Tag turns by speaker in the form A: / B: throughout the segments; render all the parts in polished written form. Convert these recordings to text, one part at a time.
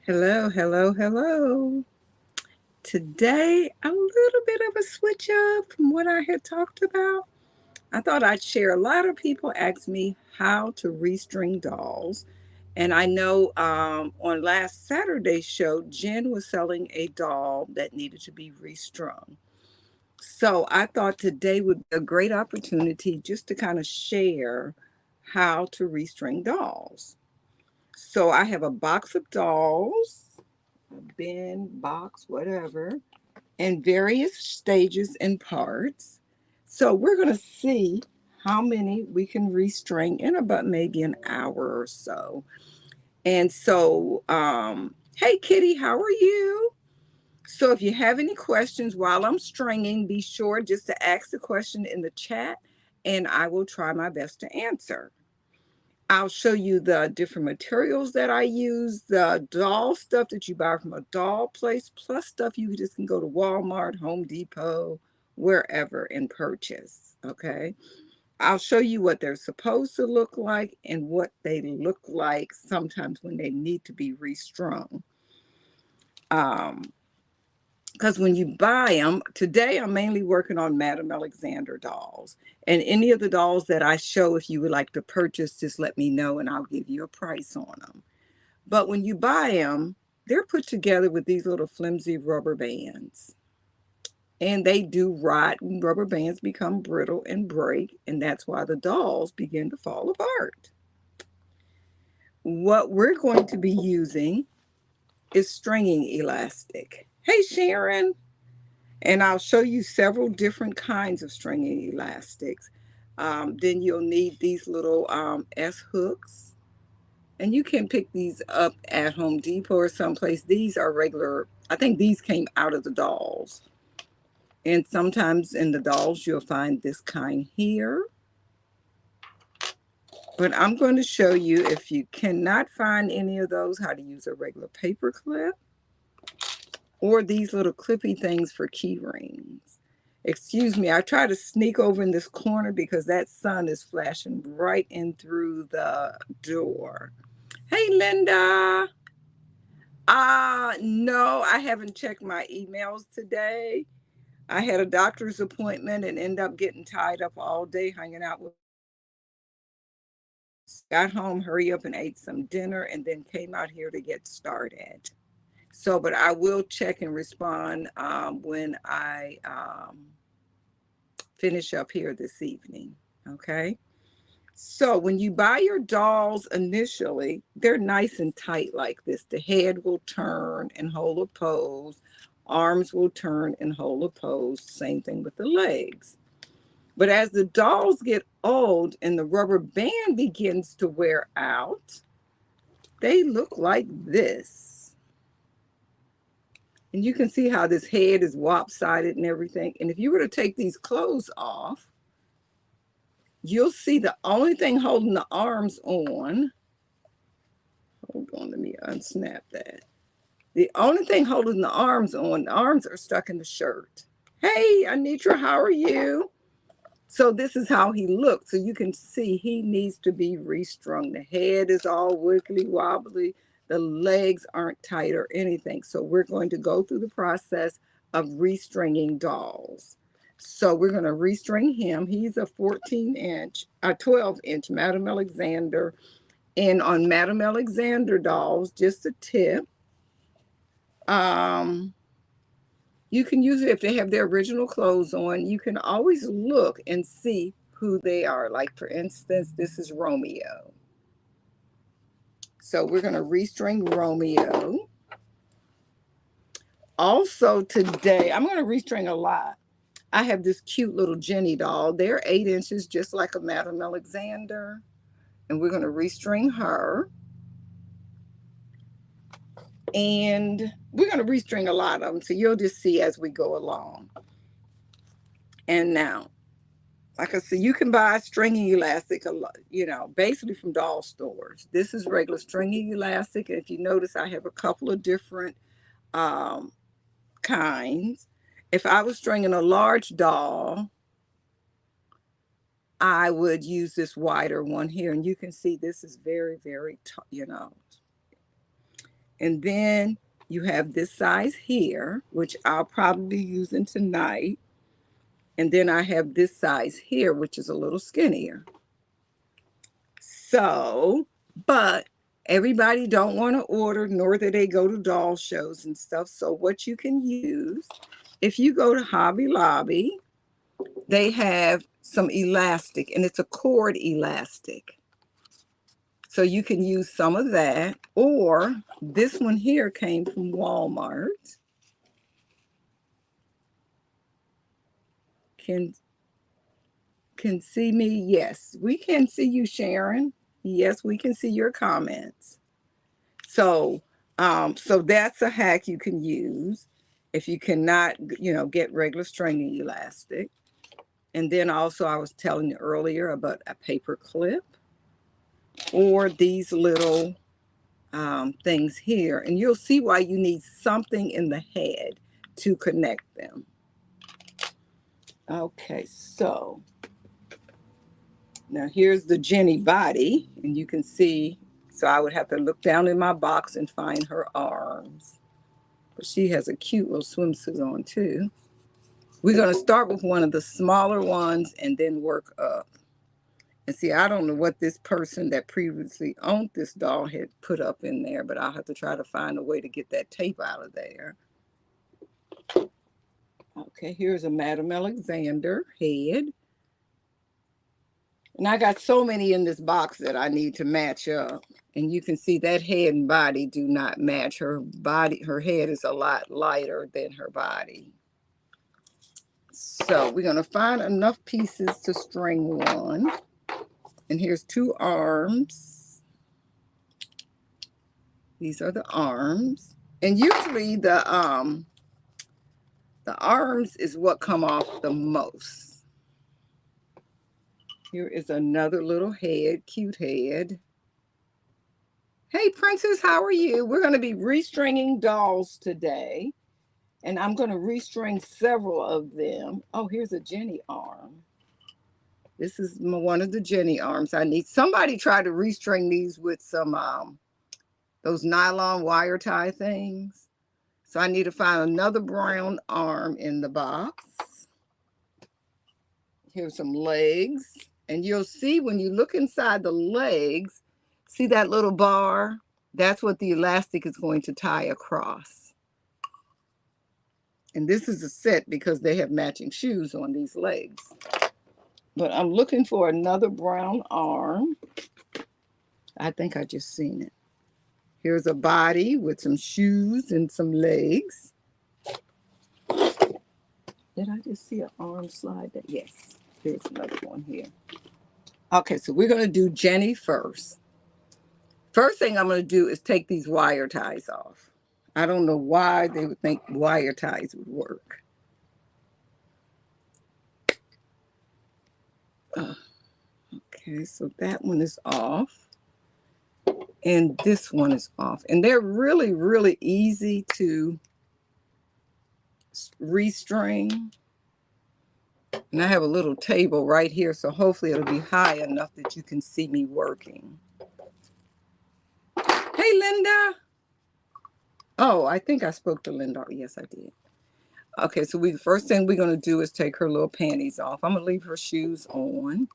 A: Hello, hello, hello. Today, a little bit of a switch up from what I had talked about. I thought I'd share. A lot of people ask me how to restring dolls. And I know on last Saturday's show, Jen was selling a doll that needed to be restrung. So I thought today would be a great opportunity just to kind of share how to restring dolls. So I have a box of dolls, a bin, box, whatever, in various stages and parts. So we're going to see how many we can restring in about maybe an hour or so. And so, hey, Kitty, how are you? So if you have any questions while I'm stringing, be sure just to ask the question in the chat and I will try my best to answer. I'll show you the different materials that I use, the doll stuff that you buy from a doll place, plus stuff you just can go to Walmart, Home Depot, wherever and purchase. Okay. I'll show you what they're supposed to look like and what they look like sometimes when they need to be restrung. Because when you buy them, today I'm mainly working on Madame Alexander dolls. And any of the dolls that I show, if you would like to purchase, just let me know and I'll give you a price on them. But when you buy them, they're put together with these little flimsy rubber bands. And they do rot, and rubber bands become brittle and break, and that's why the dolls begin to fall apart. What we're going to be using is stringing elastic. Hey, Sharon. And I'll show you several different kinds of stringing elastics. Then you'll need these little S hooks. And you can pick these up at Home Depot or someplace. These are regular. I think these came out of the dolls. And sometimes in the dolls, you'll find this kind here. But I'm going to show you, if you cannot find any of those, how to use a regular paper clip or these little clippy things for key rings. Excuse me, I try to sneak over in this corner because that sun is flashing right in through the door. Hey, Linda. No, I haven't checked my emails today. I had a doctor's appointment and ended up getting tied up all day hanging out with. Got home, hurry up and ate some dinner, and then came out here to get started. So, but I will check and respond when I finish up here this evening. Okay. So when you buy your dolls initially, they're nice and tight like this. The head will turn and hold a pose. Arms will turn and hold a pose. Same thing with the legs. But as the dolls get old and the rubber band begins to wear out, they look like this. And you can see how this head is lopsided and everything. And if you were to take these clothes off, you'll see the only thing holding the arms on. Hold on, let me unsnap that. The only thing holding the arms on, the arms are stuck in the shirt. Hey, Anitra, how are you? So this is how he looks. So you can see he needs to be restrung. The head is all wiggly wobbly. The legs aren't tight or anything. So we're going to go through the process of restringing dolls. So we're going to restring him. He's a 12-inch Madame Alexander. And on Madame Alexander dolls, just a tip, you can use it if they have their original clothes on. You can always look and see who they are. Like, for instance, this is Romeo. So we're going to restring Romeo. Also today, I'm going to restring a lot. I have this cute little Jenny doll. They're 8 inches, just like a Madame Alexander. And we're going to restring her. And we're going to restring a lot of them. So you'll just see as we go along. And now, like I said, you can buy stringing elastic, basically from doll stores. This is regular stringing elastic. And if you notice, I have a couple of different kinds. If I was stringing a large doll, I would use this wider one here. And you can see this is very, very, And then you have this size here, which I'll probably be using tonight. And then I have this size here, which is a little skinnier. So, but everybody don't want to order, nor do they go to doll shows and stuff. So what you can use, if you go to Hobby Lobby, they have some elastic, and it's a cord elastic. So you can use some of that, or this one here came from Walmart. Can see me? Yes, we can see you, Sharon. Yes, we can see your comments. So, so that's a hack you can use if you cannot, get regular stringing elastic. And then also I was telling you earlier about a paper clip or these little things here. And you'll see why you need something in the head to connect them. Okay, so now here's the Jenny body, and you can see, so I would have to look down in my box and find her arms. But she has a cute little swimsuit on too. We're going to start with one of the smaller ones and then work up. And see, I don't know what this person that previously owned this doll had put up in there, but I'll have to try to find a way to get that tape out of there. Okay, here's a Madame Alexander head. And I got so many in this box that I need to match up. And you can see that head and body do not match. Her body, her head is a lot lighter than her body. So we're going to find enough pieces to string one. And here's two arms. These are the arms. And usually the arms is what come off the most. Here is another little head, cute head. Hey, Princess, how are you? We're going to be restringing dolls today. And I'm going to restring several of them. Oh, here's a Jenny arm. This is one of the Jenny arms. I need somebody try to restring these with some those nylon wire tie things. So I need to find another brown arm in the box. Here's some legs. And you'll see when you look inside the legs, see that little bar? That's what the elastic is going to tie across. And this is a set because they have matching shoes on these legs. But I'm looking for another brown arm. I think I just seen it. Here's a body with some shoes and some legs. Did I just see an arm slide? Yes, there's another one here. Okay, so we're going to do Jenny first. First thing I'm going to do is take these wire ties off. I don't know why they would think wire ties would work. Okay, so that one is off. And this one is off. And they're really, really easy to restring. And I have a little table right here, so hopefully it'll be high enough that you can see me working. Hey, Linda. Oh, I think I spoke to Linda. Yes, I did. Okay, so first thing we're going to do is take her little panties off. I'm going to leave her shoes on.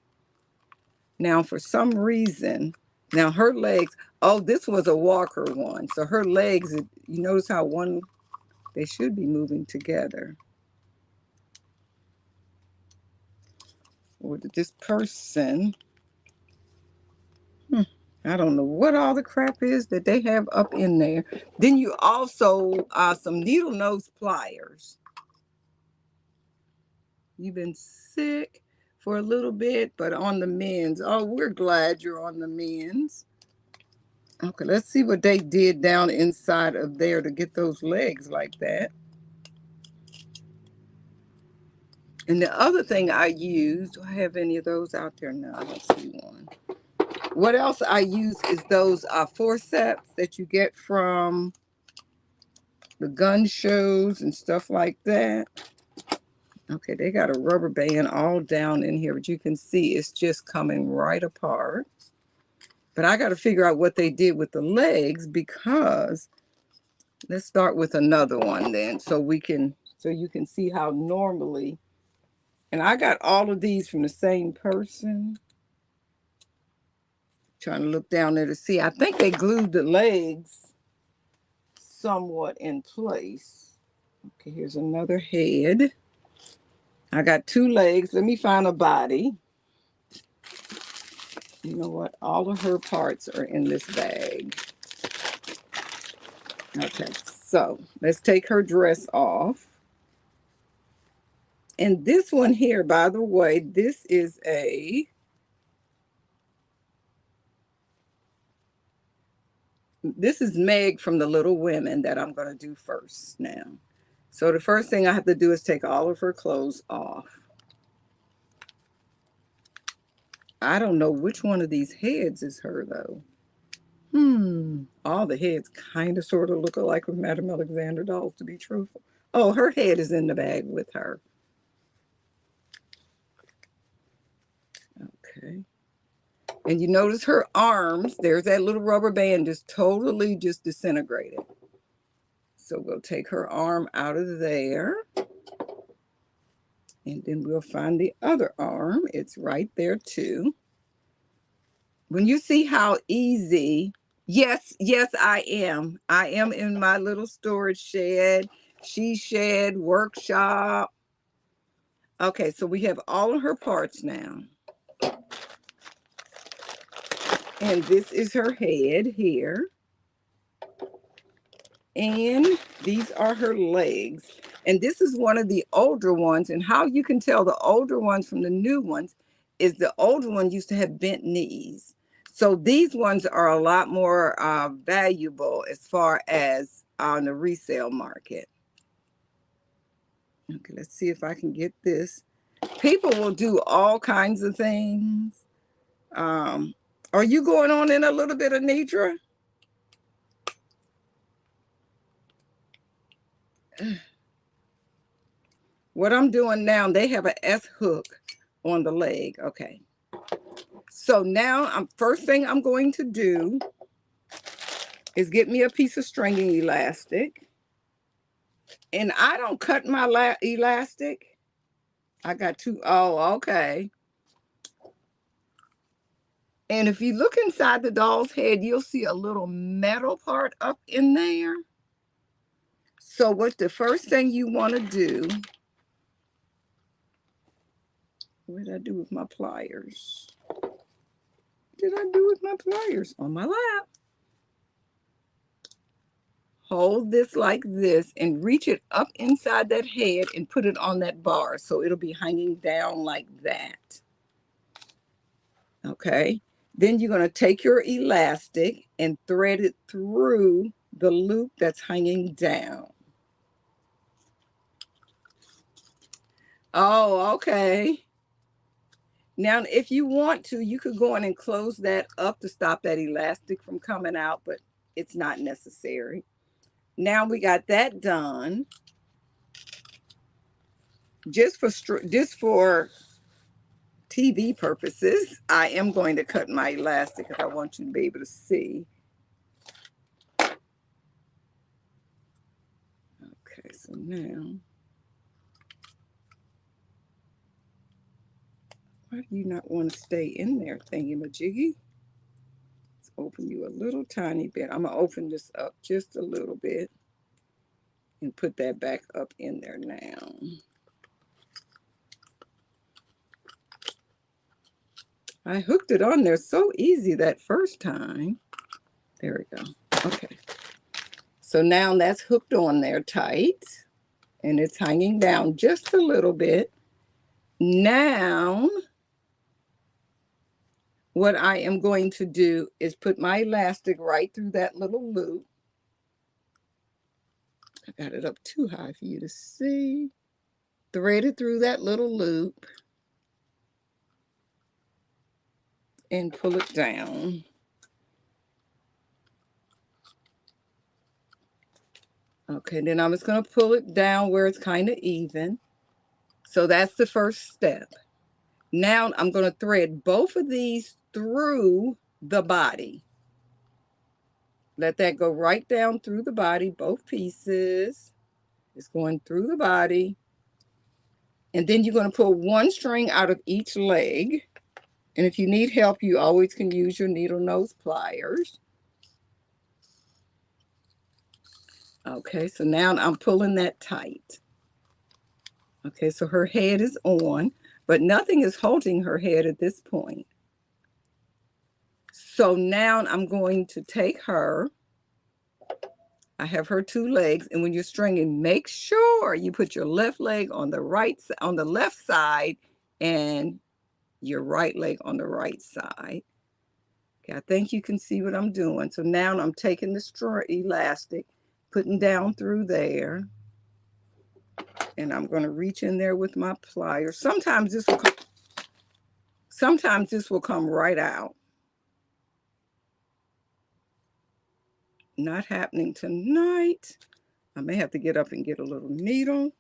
A: Now, for some reason, now her legs, oh, this was a walker one. So her legs, you notice how they should be moving together. Or this person, I don't know what all the crap is that they have up in there. Then you also, some needle nose pliers. You've been sick for a little bit, but on the men's. Oh, we're glad you're on the men's. Okay, let's see what they did down inside of there to get those legs like that. And the other thing I used, do I have any of those out there? No, I don't see one. What else I use is those forceps that you get from the gun shows and stuff like that. Okay, they got a rubber band all down in here, but you can see it's just coming right apart. But I got to figure out what they did with the legs because Let's start with another one then, so you can see how normally, and I got all of these from the same person. Trying to look down there to see. I think they glued the legs somewhat in place. Okay, here's another head. I got 2 legs. Let me find a body. You know what? All of her parts are in this bag. Okay, so let's take her dress off. And this one here, by the way, this is Meg from the Little Women that I'm going to do first now. So the first thing I have to do is take all of her clothes off. I don't know which one of these heads is her, though. All the heads kind of sort of look alike with Madame Alexander dolls, to be truthful. Oh, her head is in the bag with her. Okay. And you notice her arms, there's that little rubber band just totally just disintegrated. So we'll take her arm out of there. And then we'll find the other arm. It's right there too. When you see how easy, yes, I am. I am in my little storage shed, she shed, workshop. Okay, so we have all of her parts now. And this is her head here. And these are her legs. And this is one of the older ones. And how you can tell the older ones from the new ones is the older one used to have bent knees. So these ones are a lot more valuable as far as on the resale market. Okay, let's see if I can get this. People will do all kinds of things. Are you going on in a little bit of Nidra? What I'm doing now, they have an S hook on the leg. Okay. So now first thing I'm going to do is get me a piece of stringing elastic. And I don't cut my elastic. I got 2. Oh, okay. And if you look inside the doll's head, you'll see a little metal part up in there. So what the first thing you want to do, what did I do with my pliers? What did I do with my pliers? On my lap. Hold this like this and reach it up inside that head and put it on that bar. So it'll be hanging down like that. Okay. Then you're going to take your elastic and thread it through the loop that's hanging down. Oh, okay. Now, if you want to, you could go in and close that up to stop that elastic from coming out, but it's not necessary. Now we got that done. Just for TV purposes, I am going to cut my elastic because I want you to be able to see. Okay, so now, why do you not want to stay in there, thingy-majiggy? Let's open you a little tiny bit. I'm going to open this up just a little bit and put that back up in there now. I hooked it on there so easy that first time. There we go. Okay. So now that's hooked on there tight. And it's hanging down just a little bit. Now, what I am going to do is put my elastic right through that little loop. I got it up too high for you to see. Thread it through that little loop. And pull it down. Okay, then I'm just going to pull it down where it's kind of even. So that's the first step. Now I'm going to thread both of these through the body. Let that go right down through the body, both pieces. It's going through the body. And then you're going to pull one string out of each leg. And if you need help, you always can use your needle nose pliers. Okay, so now I'm pulling that tight. Okay, so her head is on, but nothing is holding her head at this point. So now I'm going to take her. I have her two legs, and when you're stringing, make sure you put your left leg on the left side and your right leg on the right side. Okay, I think you can see what I'm doing. So now I'm taking the elastic, putting down through there, and I'm going to reach in there with my pliers. Sometimes this will come right out. Not happening tonight. I may have to get up and get a little needle.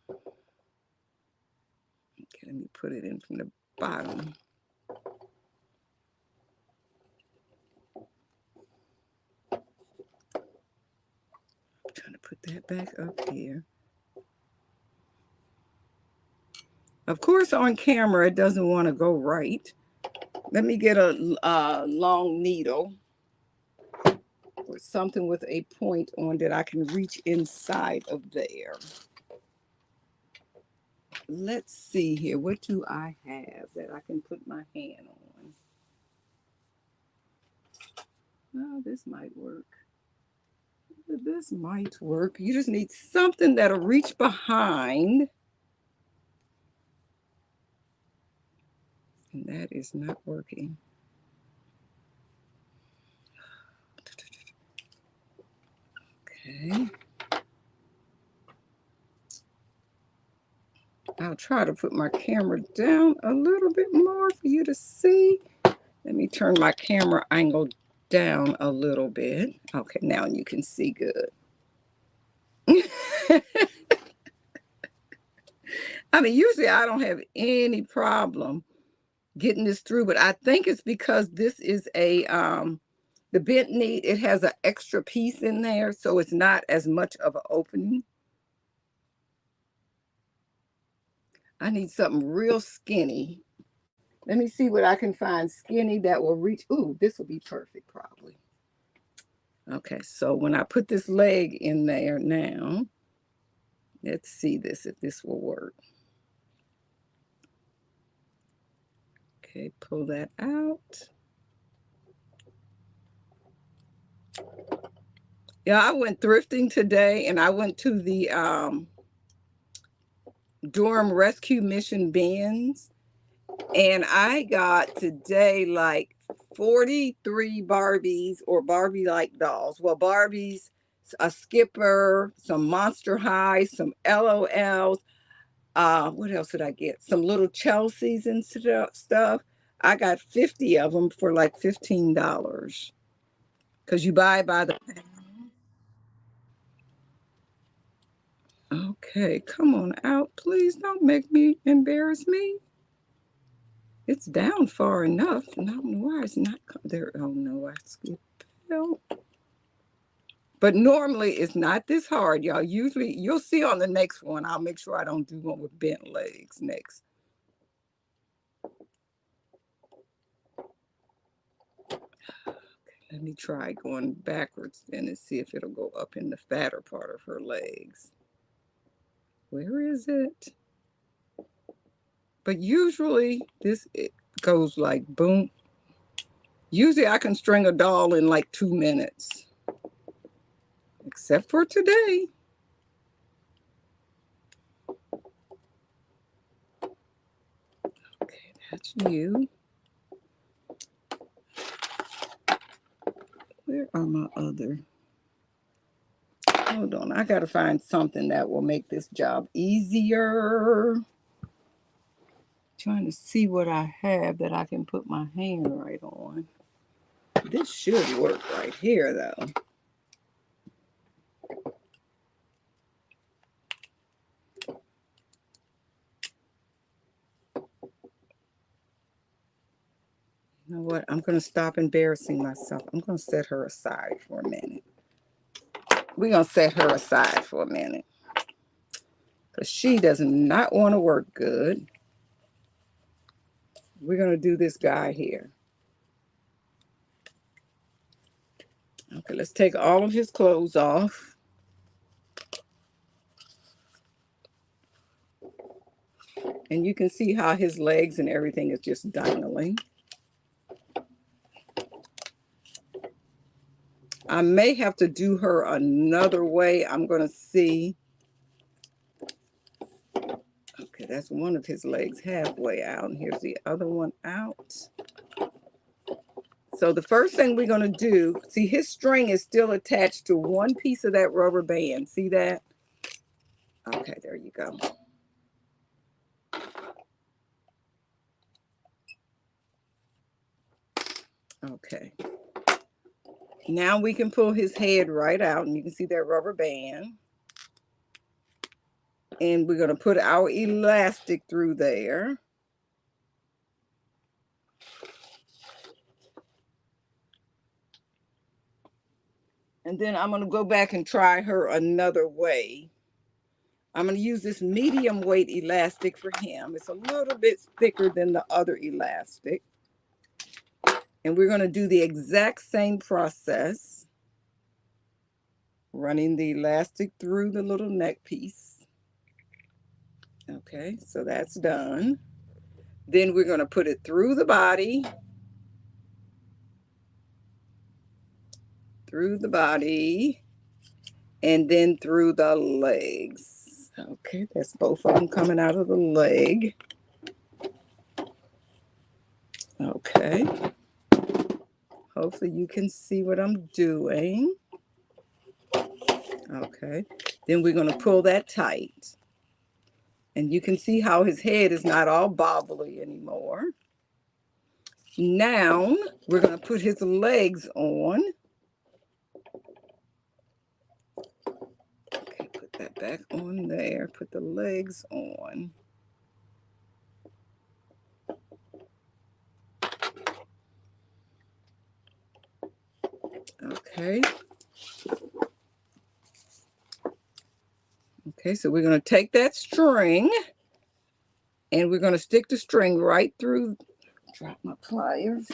A: Okay, let me put it in from the bottom. I'm trying to put that back up here. Of course, on camera, it doesn't want to go right. Let me get a long needle or something with a point on that I can reach inside of there. Let's see here. What do I have that I can put my hand on? Oh, this might work. This might work. You just need something that'll reach behind. And that is not working. Okay. I'll try to put my camera down a little bit more for you to see. Let me turn my camera angle down a little bit. Okay, now you can see good. I mean, usually I don't have any problem getting this through, but I think it's because this is the bent knee, it has an extra piece in there, so it's not as much of an opening. I need something real skinny. Let me see what I can find skinny that will reach. Ooh, this will be perfect probably. Okay, so when I put this leg in there now, let's see if this will work. Okay, pull that out. Yeah, I went thrifting today and I went to the Durham Rescue Mission bins, and I got today like 43 Barbies or Barbie-like dolls. Well, Barbies, a Skipper, some Monster High, some LOLs. What else did I get? Some little Chelseas and stuff. I got 50 of them for like $15 because you buy by the pound. Okay, come on out. Please don't make me embarrass me. It's down far enough. And I don't know why it's not there. Oh no, I skipped. But normally it's not this hard, y'all. Usually you'll see on the next one. I'll make sure I don't do one with bent legs next. Let me try going backwards then and see if it'll go up in the fatter part of her legs. Where is it? But usually it goes like boom. Usually I can string a doll in like 2 minutes. Except for today. Okay, that's you. Where are my other? Hold on, I gotta find something that will make this job easier. Trying to see what I have that I can put my hand right on. This should work right here though. You know what? I'm going to stop embarrassing myself. I'm going to set her aside for a minute. We're going to set her aside for a minute. Because she does not want to work good. We're going to do this guy here. Okay, let's take all of his clothes off. And you can see how his legs and everything is just dangling. I may have to do her another way. I'm going to see. Okay, that's one of his legs halfway out. And here's the other one out. So the first thing we're going to do, see his string is still attached to one piece of that rubber band. See that? Okay, there you go. Okay. Now we can pull his head right out and you can see that rubber band. And we're going to put our elastic through there. And then I'm going to go back and try her another way. I'm going to use this medium weight elastic for him. It's a little bit thicker than the other elastic. And we're going to do the exact same process. Running the elastic through the little neck piece. Okay, so that's done. Then we're going to put it through the body. Through the body. And then through the legs. Okay, that's both of them coming out of the leg. Okay. Hopefully you can see what I'm doing. Okay. Then we're going to pull that tight. And you can see how his head is not all bobbly anymore. Now we're going to put his legs on. Okay, put that back on there. Put the legs on. Okay. Okay, so we're going to take that string and we're going to stick the string right through. Drop my pliers.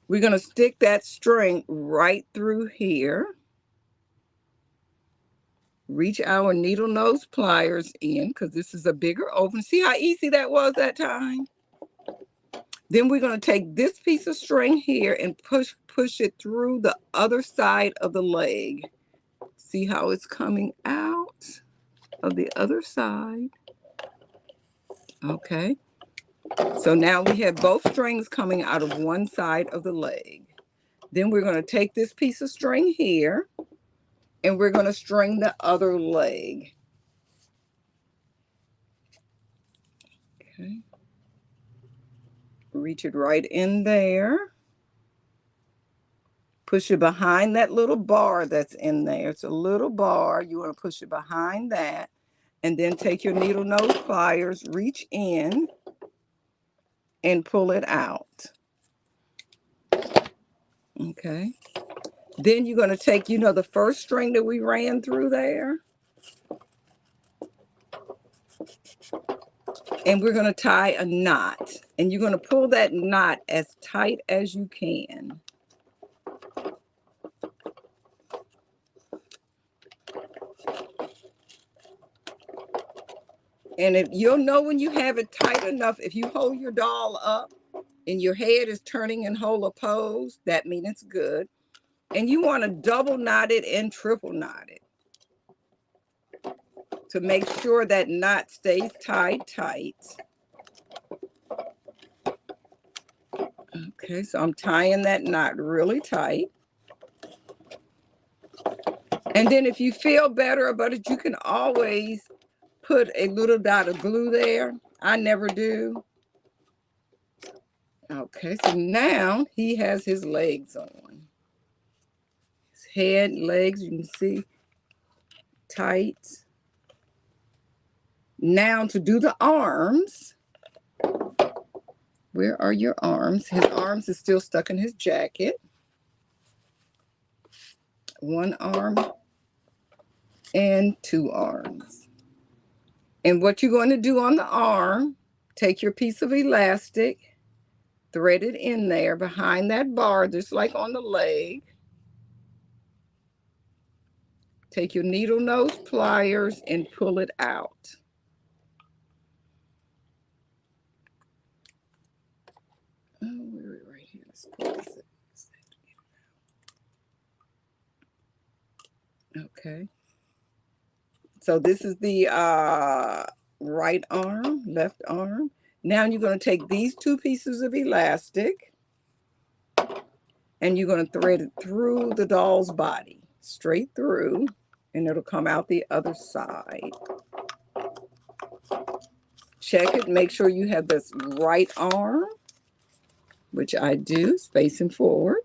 A: We're going to stick that string right through here. Reach our needle nose pliers in because this is a bigger opening. See how easy that was that time? Then we're going to take this piece of string here and push it through the other side of the leg. See how it's coming out of the other side. Okay. So now we have both strings coming out of one side of the leg. Then we're going to take this piece of string here and we're going to string the other leg. Okay. Reach it right in there. Push it behind that little bar that's in there. It's a little bar. You want to push it behind that. And then take your needle nose pliers, reach in, and pull it out. Okay. Then you're going to take, you know, the first string that we ran through there. And we're going to tie a knot. And you're going to pull that knot as tight as you can. And if you'll know when you have it tight enough, if you hold your doll up and your head is turning in whole pose, that means it's good. And you want to double knot it and triple knot it to make sure that knot stays tied tight. Okay, so I'm tying that knot really tight. And then if you feel better about it, you can always put a little dot of glue there. I never do. Okay, so now he has his legs on. His head, legs, you can see, tight. Now to do the arms, Where are your arms? His arms is still stuck in his jacket. One arm and two arms. And what you're going to do on the arm, take your piece of elastic, thread it in there behind that bar, just like on the leg. Take your needle nose pliers and pull it out. Oh, we're right here. Let's pull this. Okay. So this is the right arm, left arm. Now you're going to take these two pieces of elastic and you're going to thread it through the doll's body, straight through, and it'll come out the other side. Check it, make sure you have this right arm, which I do, facing forward.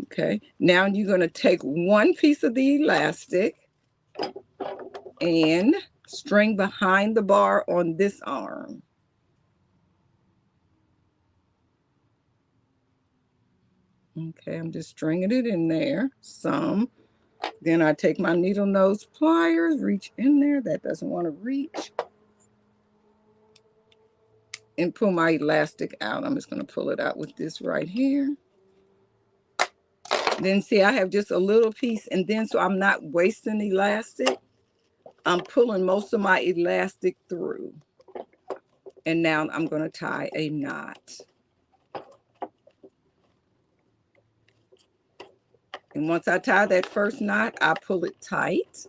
A: Okay, now you're going to take one piece of the elastic and string behind the bar on this arm. Okay, I'm just stringing it in there some. Then I take my needle nose pliers, reach in there. That doesn't want to reach. And pull my elastic out. I'm just going to pull it out with this right here. Then see, I have just a little piece, and then so I'm not wasting elastic, I'm pulling most of my elastic through. And now I'm going to tie a knot. And once I tie that first knot, I pull it tight.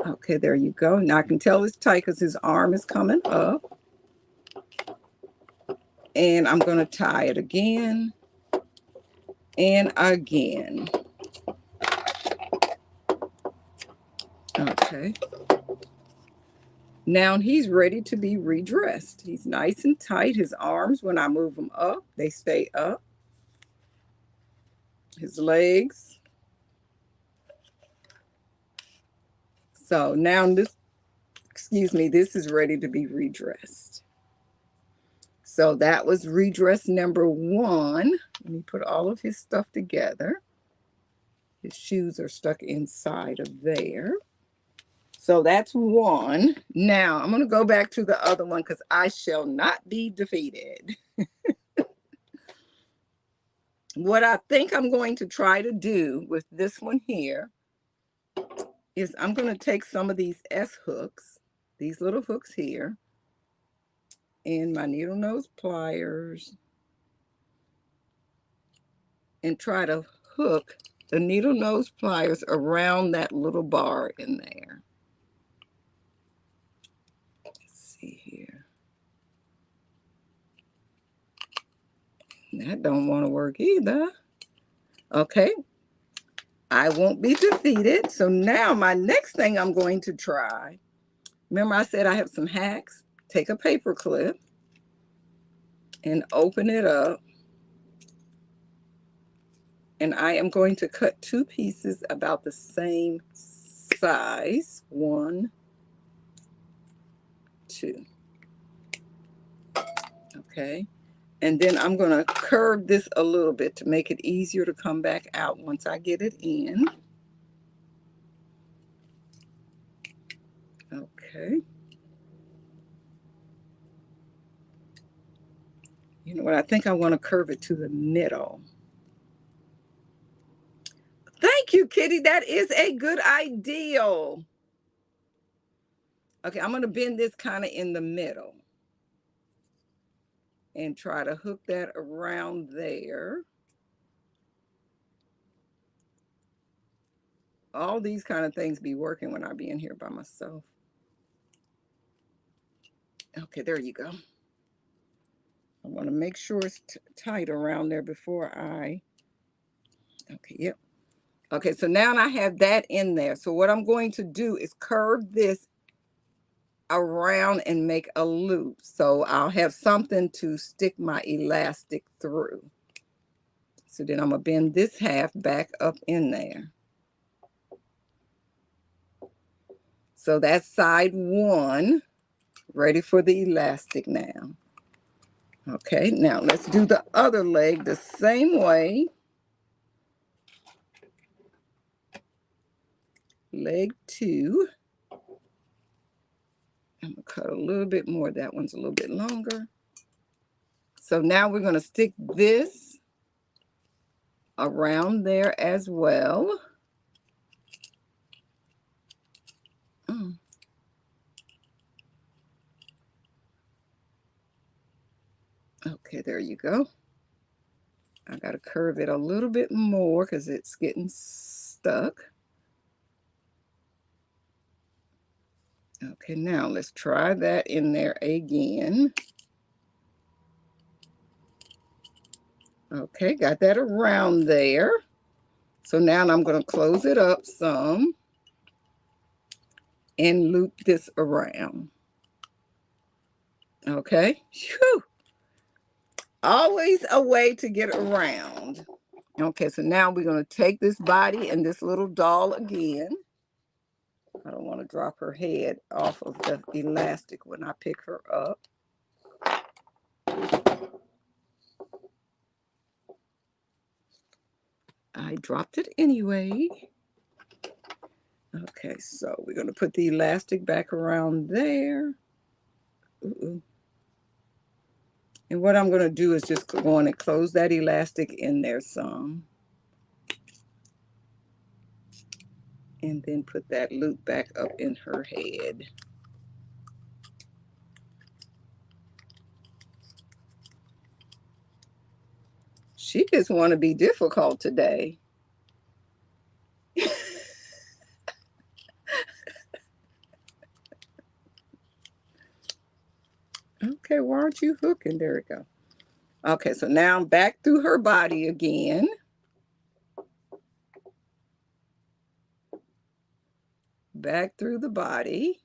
A: Okay, there you go. Now I can tell it's tight because his arm is coming up. And I'm going to tie it again and again. Okay. Now he's ready to be redressed. He's nice and tight. His arms, when I move them up, they stay up. His legs. So now this, this is ready to be redressed. So that was redress number 1. Let me put all of his stuff together. His shoes are stuck inside of there. So that's 1. Now I'm going to go back to the other one because I shall not be defeated. What I think I'm going to try to do with this one here is I'm going to take some of these S hooks, these little hooks here, and my needle nose pliers, and try to hook the needle nose pliers around that little bar in there. Let's see here. That don't want to work either. Okay. I won't be defeated. So now my next thing I'm going to try, remember I said I have some hacks? Take a paper clip and open it up. And I am going to cut 2 pieces about the same size. 1, 2. Okay. And then I'm going to curve this a little bit to make it easier to come back out once I get it in. Okay. You know what? I think I want to curve it to the middle. Thank you, Kitty. That is a good idea. Okay, I'm going to bend this kind of in the middle and try to hook that around there. All these kind of things be working when I be in here by myself. Okay, there you go. I want to make sure it's tight around there before I... Okay, yep. Okay, so now I have that in there. So what I'm going to do is curve this around and make a loop. So I'll have something to stick my elastic through. So then I'm going to bend this half back up in there. So that's side 1, ready for the elastic now. Okay, now let's do the other leg the same way. Leg 2. I'm gonna cut a little bit more. That one's a little bit longer. So now we're gonna stick this around there as well. Okay, there you go. I got to curve it a little bit more because it's getting stuck. Okay, now let's try that in there again. Okay, got that around there. So now I'm going to close it up some and loop this around. Okay. Whew. Always a way to get around. Okay, so now we're going to take this body and this little doll again. I don't want to drop her head off of the elastic when I pick her up. I dropped it anyway. Okay, so we're going to put the elastic back around there. Ooh. And what I'm going to do is just go on and close that elastic in there some. And then put that loop back up in her head. She just want to be difficult today. Okay, why aren't you hooking? There we go. Okay, so now I'm back through her body again. Back through the body.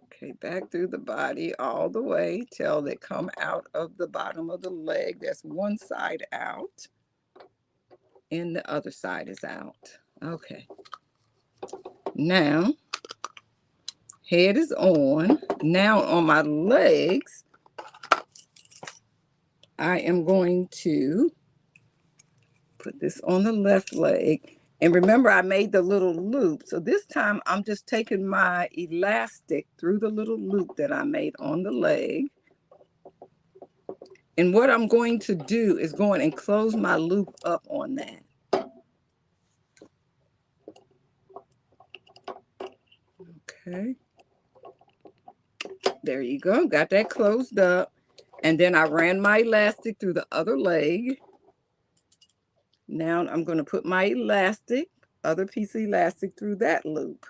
A: Okay, back through the body all the way till they come out of the bottom of the leg. That's one side out. And the other side is out. Okay. Now, head is on. Now on my legs, I am going to put this on the left leg. And remember, I made the little loop. So this time, I'm just taking my elastic through the little loop that I made on the leg. And what I'm going to do is go in and close my loop up on that. Okay. There you go. Got that closed up. And then I ran my elastic through the other leg. Now I'm going to put my elastic, other piece of elastic through that loop.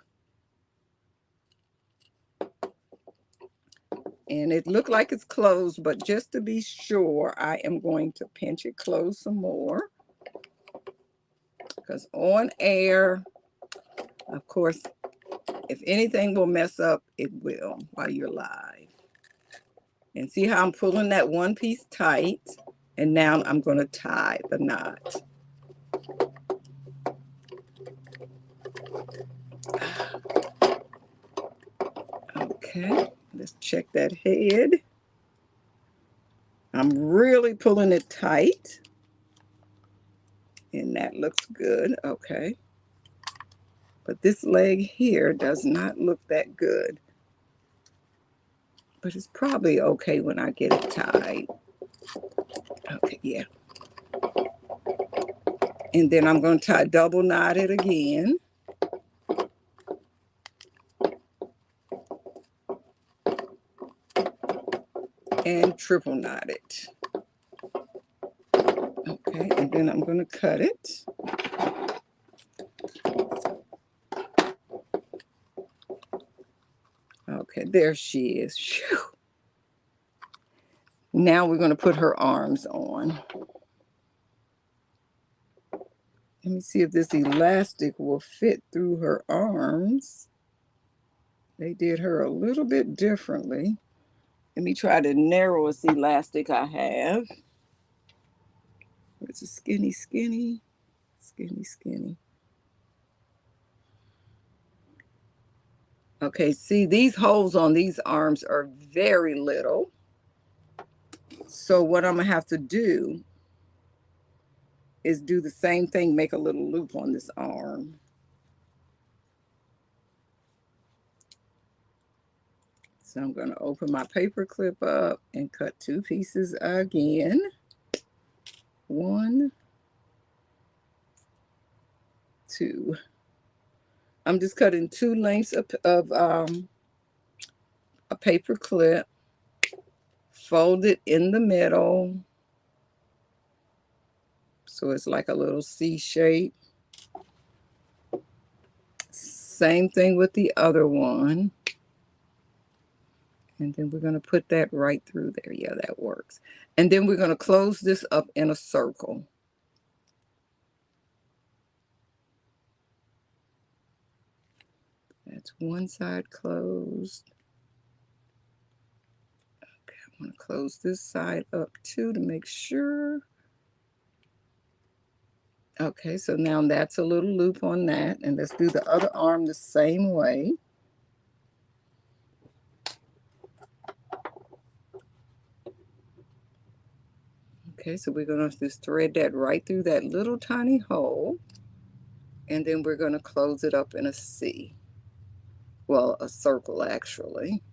A: And it looked like it's closed, but just to be sure, I am going to pinch it closed some more. Because on air, of course, if anything will mess up, it will while you're live. And see how I'm pulling that one piece tight? And now I'm going to tie the knot. Okay, let's check that head. I'm really pulling it tight. And that looks good. Okay. But this leg here does not look that good. But it's probably okay when I get it tied. Okay, yeah. And then I'm going to tie double knot it again. And triple knot it. Okay, and then I'm going to cut it. Okay, there she is. Whew. Now we're going to put her arms on. Let me see if this elastic will fit through her arms. They did her a little bit differently. Let me try the narrowest elastic I have. It's a skinny, skinny, skinny, skinny. Okay, see, these holes on these arms are very little. So what I'm gonna have to do is do the same thing, make a little loop on this arm. So I'm gonna open my paper clip up and cut 2 pieces again. 1, 2. I'm just cutting 2 lengths of a paper clip, fold it in the middle, so it's like a little C shape. Same thing with the other one. And then we're going to put that right through there. Yeah, that works. And then we're going to close this up in a circle. That's one side closed. Okay, I want to close this side up too to make sure. Okay, so now that's a little loop on that. And let's do the other arm the same way. Okay, so we're going to just thread that right through that little tiny hole. And then we're going to close it up in a C. Well, a circle actually.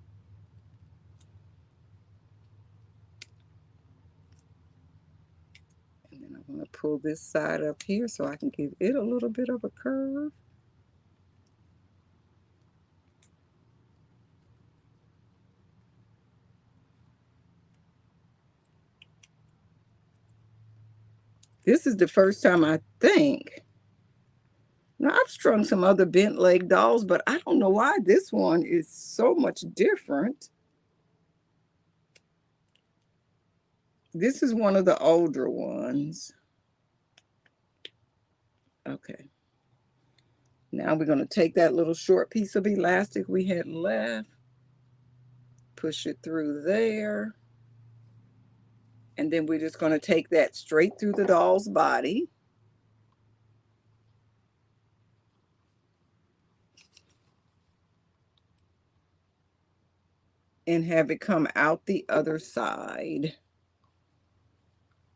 A: And then I'm going to pull this side up here so I can give it a little bit of a curve. This is the first time I think. Now, I've strung some other bent leg dolls, but I don't know why this one is so much different. This is one of the older ones. Okay. Now we're going to take that little short piece of elastic we had left, push it through there, and then we're just going to take that straight through the doll's body. And have it come out the other side.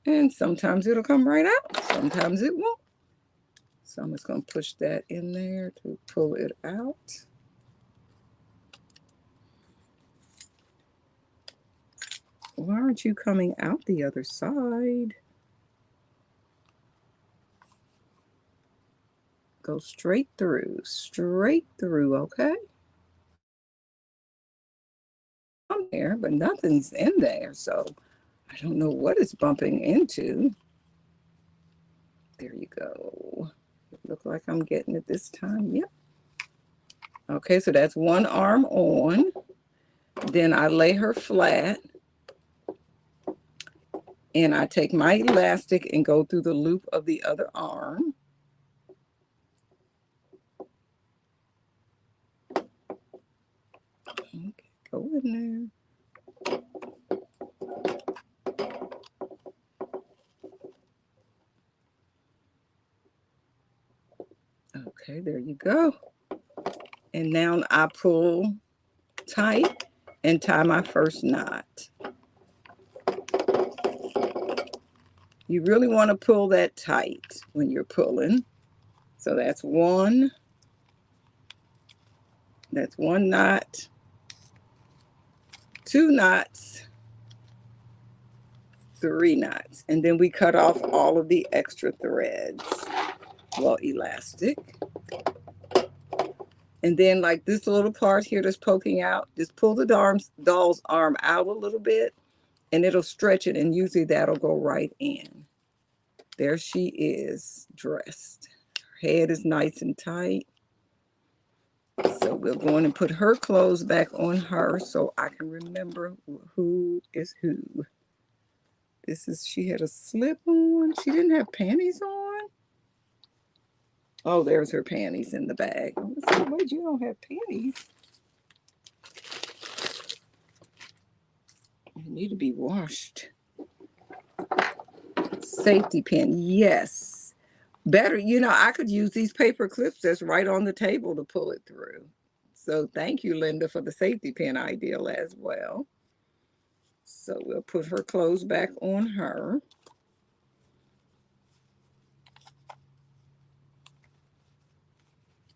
A: And sometimes it'll come right out, sometimes it won't. So I'm just going to push that in there to pull it out. Why aren't you coming out the other side? Go straight through, okay? I'm there, but nothing's in there, so I don't know what it's bumping into. There you go. Look like I'm getting it this time. Yep. Okay, so that's one arm on. Then I lay her flat. And I take my elastic and go through the loop of the other arm. Okay, go in there. Okay, there you go. And now I pull tight and tie my first knot. You really want to pull that tight when you're pulling. So that's one knot, 2 knots, 3 knots. And then we cut off all of the extra threads. Well, elastic. And then like this little part here that's poking out, just pull the doll's arm out a little bit and it'll stretch it, and usually that'll go right in. There she is, dressed. Her head is nice and tight. So we'll go in and put her clothes back on her so I can remember who is who. She had a slip on. She didn't have panties on. Oh, there's her panties in the bag. Wait, you don't have panties? They need to be washed. Safety pin, yes. Better, I could use these paper clips that's right on the table to pull it through. So thank you, Linda, for the safety pin idea as well. So we'll put her clothes back on her.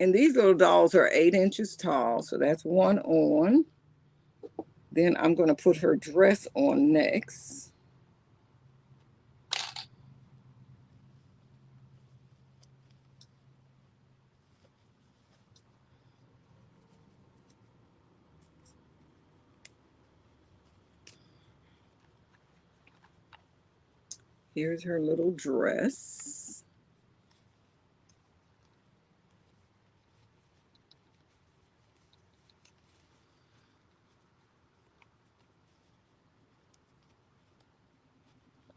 A: And these little dolls are 8 inches tall, so that's one on. Then I'm going to put her dress on next. Here's her little dress.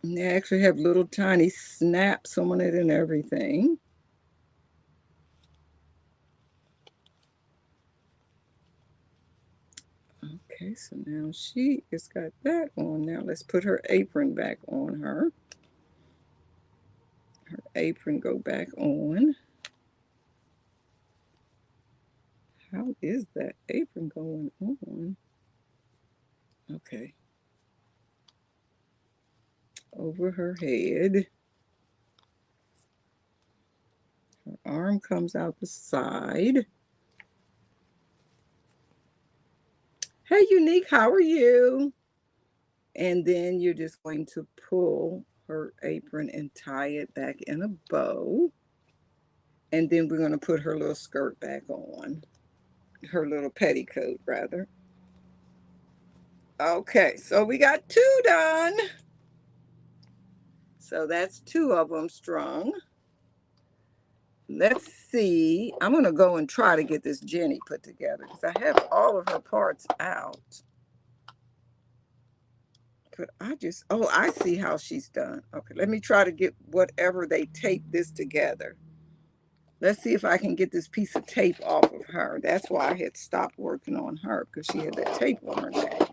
A: And they actually have little tiny snaps on it and everything. Okay, so now she has got that on. Now let's put her apron back on her. Her apron go back on. How is that apron going on? Okay. Over her head. Her arm comes out the side. Hey, Unique, how are you? And then you're just going to pull her apron and tie it back in a bow. And then we're going to put her little skirt back on. Her little petticoat, rather. Okay, so we got 2 done. So that's 2 of them strung. Let's see. I'm going to go and try to get this Jenny put together because I have all of her parts out. But oh, I see how she's done. Okay, let me try to get whatever they tape this together. Let's see if I can get this piece of tape off of her. That's why I had stopped working on her, because she had that tape on her neck.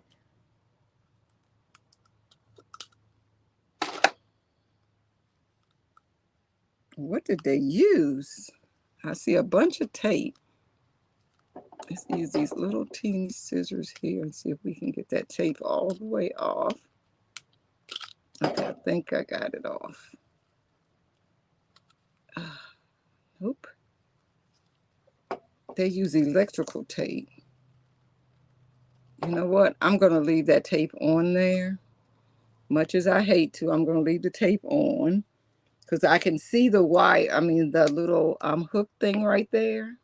A: What did they use? I see a bunch of tape. Let's use these little teeny scissors here and see if we can get that tape all the way off. Okay, I think I got it off. Nope. They use electrical tape. You know what? I'm going to leave that tape on there. Much as I hate to, I'm going to leave the tape on because I can see the the little hook thing right there.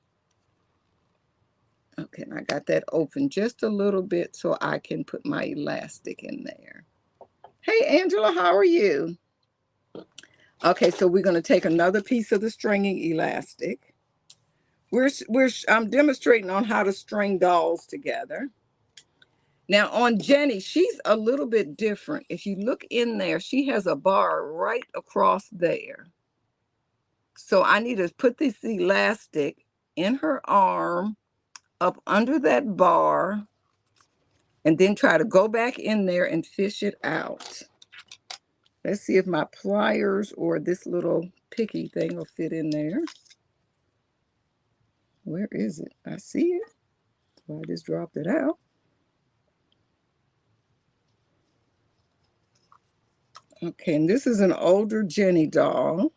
A: Okay, and I got that open just a little bit so I can put my elastic in there. Hey, Angela, how are you? Okay, so we're going to take another piece of the stringing elastic. I'm demonstrating on how to string dolls together. Now on Jenny, she's a little bit different. If you look in there, she has a bar right across there. So I need to put this elastic in her arm up under that bar and then try to go back in there and fish it out. Let's see if my pliers or this little picky thing will fit in there. Where is it? I see it. Well, I just dropped it out. Okay, and this is an older Jenny doll.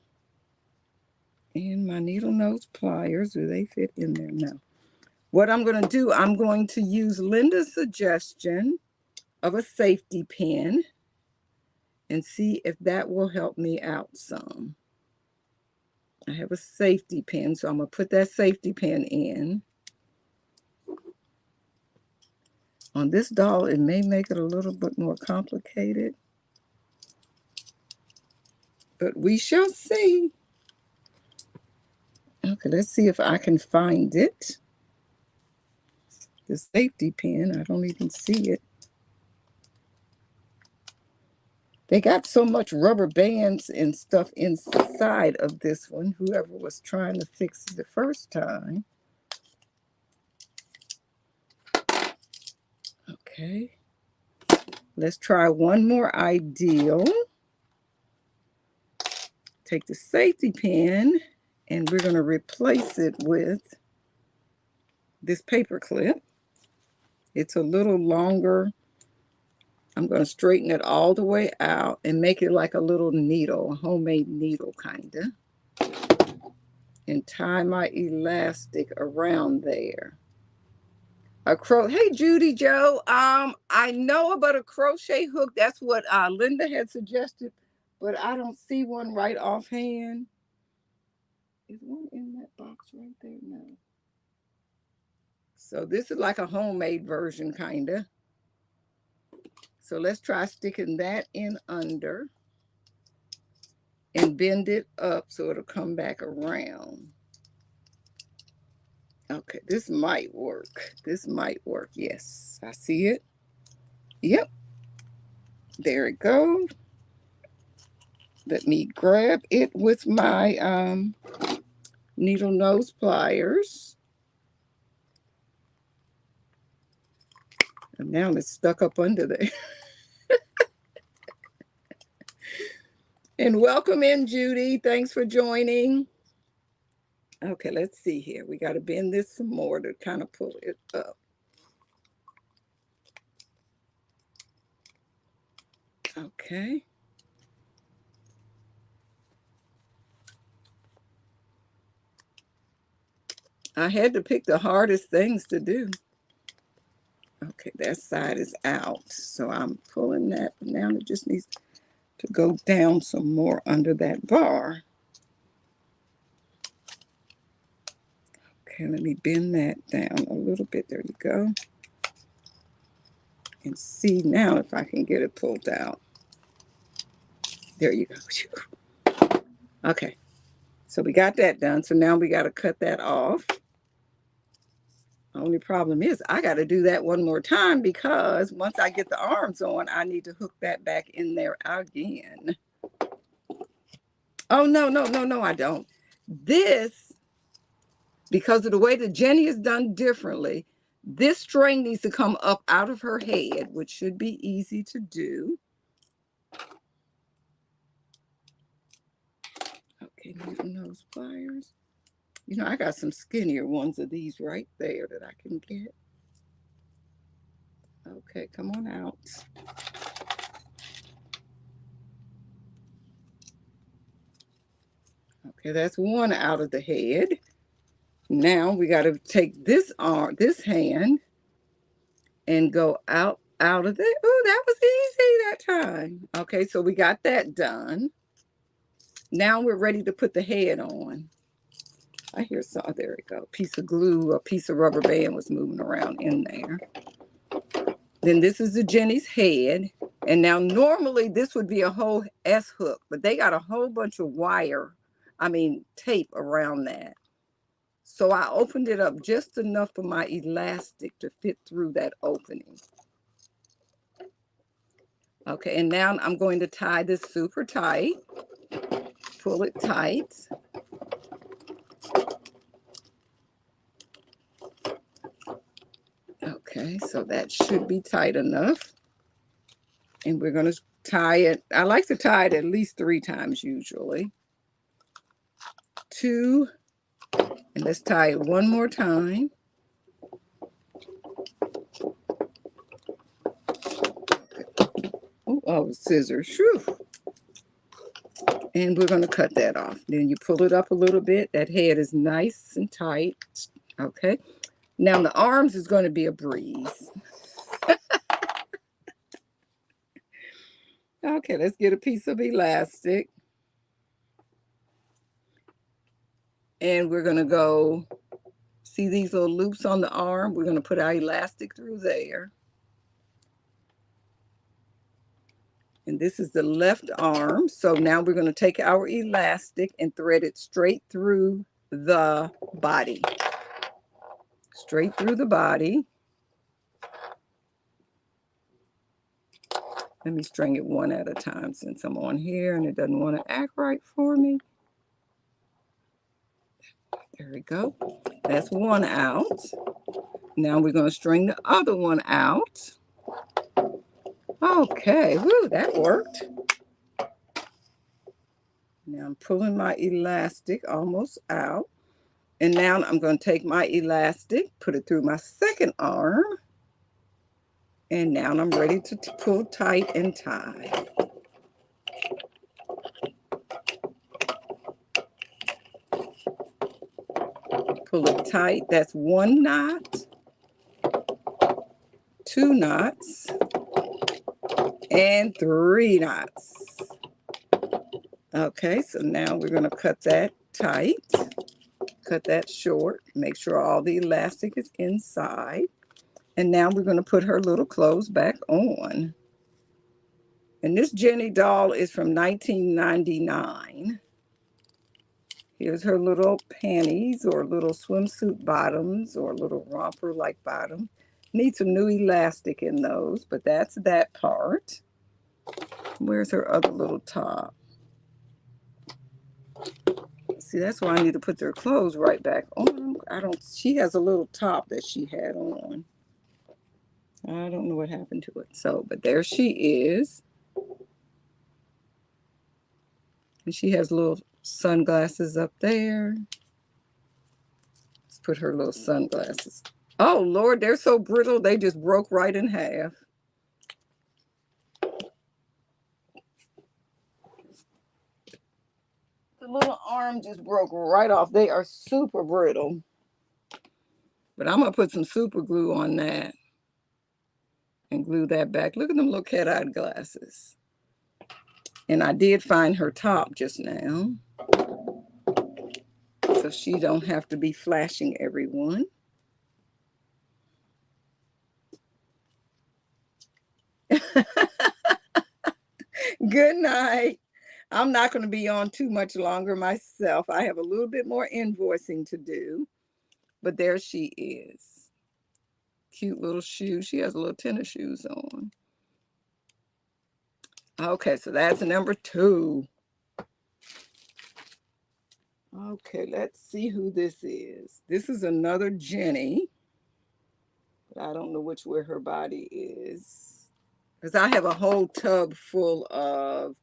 A: And my needle nose pliers, do they fit in there? No. What I'm going to do, I'm going to use Linda's suggestion of a safety pin and see if that will help me out some. I have a safety pin, so I'm going to put that safety pin in. On this doll, it may make it a little bit more complicated, but we shall see. Okay, let's see if I can find it. The safety pin, I don't even see it. They got so much rubber bands and stuff inside of this one, whoever was trying to fix it the first time. Okay. Let's try one more ideal. Take the safety pin and we're going to replace it with this paper clip. It's a little longer. I'm going to straighten it all the way out and make it like a little needle, a homemade needle kind of. And tie my elastic around there. Hey Judy Joe, I know about a crochet hook. That's what Linda had suggested, but I don't see one right offhand. Is one in that box right there? No. So this is like a homemade version, kind of. So let's try sticking that in under and bend it up so it'll come back around. Okay, this might work. This might work. Yes, I see it. Yep. There it goes. Let me grab it with my needle nose pliers. And now it's stuck up under there. And welcome in, Judy. Thanks for joining. Okay, let's see here. We got to bend this some more to kind of pull it up. Okay. I had to pick the hardest things to do. Okay, that side is out. So I'm pulling that. Now it just needs to go down some more under that bar. Okay, let me bend that down a little bit. There you go. And see now if I can get it pulled out. There you go. Okay, so we got that done. So now we got to cut that off. Only problem is I got to do that one more time because once I get the arms on, I need to hook that back in there again. Oh, no, I don't. This, because of the way that Jenny is done differently, this string needs to come up out of her head, which should be easy to do. Okay, needle nose pliers. You know, I got some skinnier ones of these right there that I can get. Okay, come on out. Okay, that's one out of the head. Now we got to take this arm, this hand, and go out of there. Oh, that was easy that time. Okay, so we got that done. Now we're ready to put the head on. I hear there we go. Piece of glue, a piece of rubber band was moving around in there. Then this is the Jenny's head. And now normally this would be a whole S hook, but they got a whole bunch of tape around that. So I opened it up just enough for my elastic to fit through that opening. Okay, and now I'm going to tie this super tight. Pull it tight. Okay, so that should be tight enough. And we're going to tie it. I like to tie it at least 3 times usually. 2. And let's tie it one more time. Oh, scissors. Whew. And we're going to cut that off. Then you pull it up a little bit. That head is nice and tight. Okay. Now the arms is going to be a breeze. Okay, let's get a piece of elastic. And we're going to go, see these little loops on the arm? We're going to put our elastic through there. And this is the left arm. So now we're going to take our elastic and thread it straight through the body. Straight through the body. Let me string it one at a time since I'm on here and it doesn't want to act right for me. There we go. That's one out. Now we're going to string the other one out. Okay, woo, that worked. Now I'm pulling my elastic almost out. And now I'm going to take my elastic, put it through my second arm. And now I'm ready to pull tight and tie. Pull it tight. That's 1 knot, 2 knots, and 3 knots. Okay, so now we're going to cut that tight. Cut that short. Make sure all the elastic is inside. And now we're going to put her little clothes back on. And this Jenny doll is from 1999. Here's her little panties or little swimsuit bottoms or little romper-like bottom. Need some new elastic in those, but that's that part. Where's her other little top? See, that's why I need to put their clothes right back on. She has a little top that she had on. I don't know what happened to it. So, but there she is. And she has little sunglasses up there. Let's put her little sunglasses. Oh, Lord, they're so brittle, they just broke right in half. The little arm just broke right off. They are super brittle. But I'm going to put some super glue on that and glue that back. Look at them little cat-eyed glasses. And I did find her top just now, so she don't have to be flashing everyone. Good night. I'm not going to be on too much longer myself. I have a little bit more invoicing to do, but there she is. Cute little shoes. She has little tennis shoes on. Okay, so that's number 2. Okay, let's see who this is. This is another Jenny, but I don't know where her body is, because I have a whole tub full of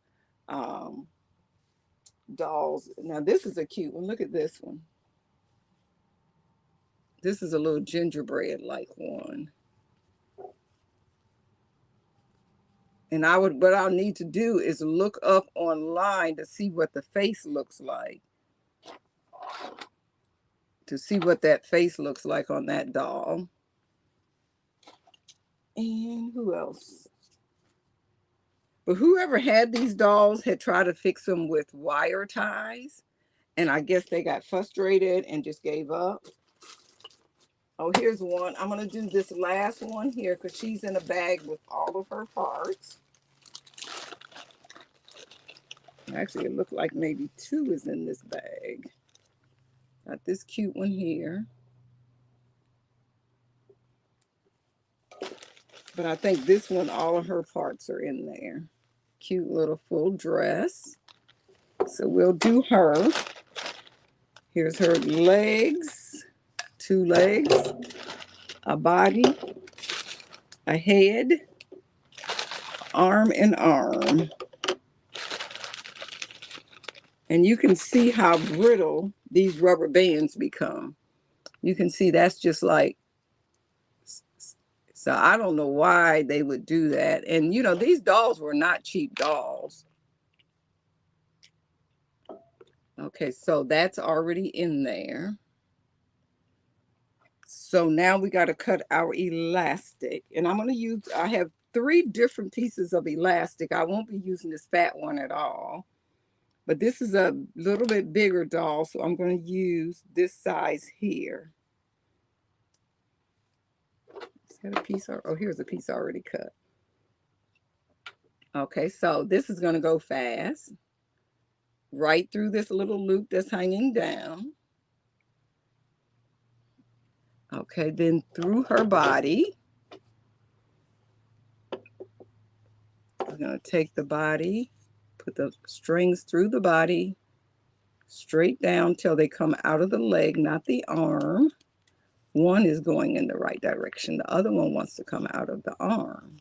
A: dolls. Now this is a cute one. Look at this one. This is a little gingerbread like one. And what I'll need to do is look up online to see what the face looks like. To see what that face looks like on that doll. And who else? But whoever had these dolls had tried to fix them with wire ties. And I guess they got frustrated and just gave up. Oh, here's one. I'm going to do this last one here because she's in a bag with all of her parts. Actually, it looked like maybe 2 is in this bag. Got this cute one here. But I think this one, all of her parts are in there. Cute little full dress. So we'll do her. Here's her legs. 2 legs. A body. A head. Arm and arm. And you can see how brittle these rubber bands become. You can see that's just like, so I don't know why they would do that. And you know, these dolls were not cheap dolls. Okay, so that's already in there. So now we got to cut our elastic. And I'm going to use, I have 3 different pieces of elastic. I won't be using this fat one at all. But this is a little bit bigger doll, so I'm going to use this size here. Is that a piece? Oh, here's a piece already cut. Okay, so this is going to go fast. Right through this little loop that's hanging down. Okay, then through her body. I'm going to take the body, put the strings through the body, straight down till they come out of the leg, not the arm. One is going in the right direction. The other one wants to come out of the arm.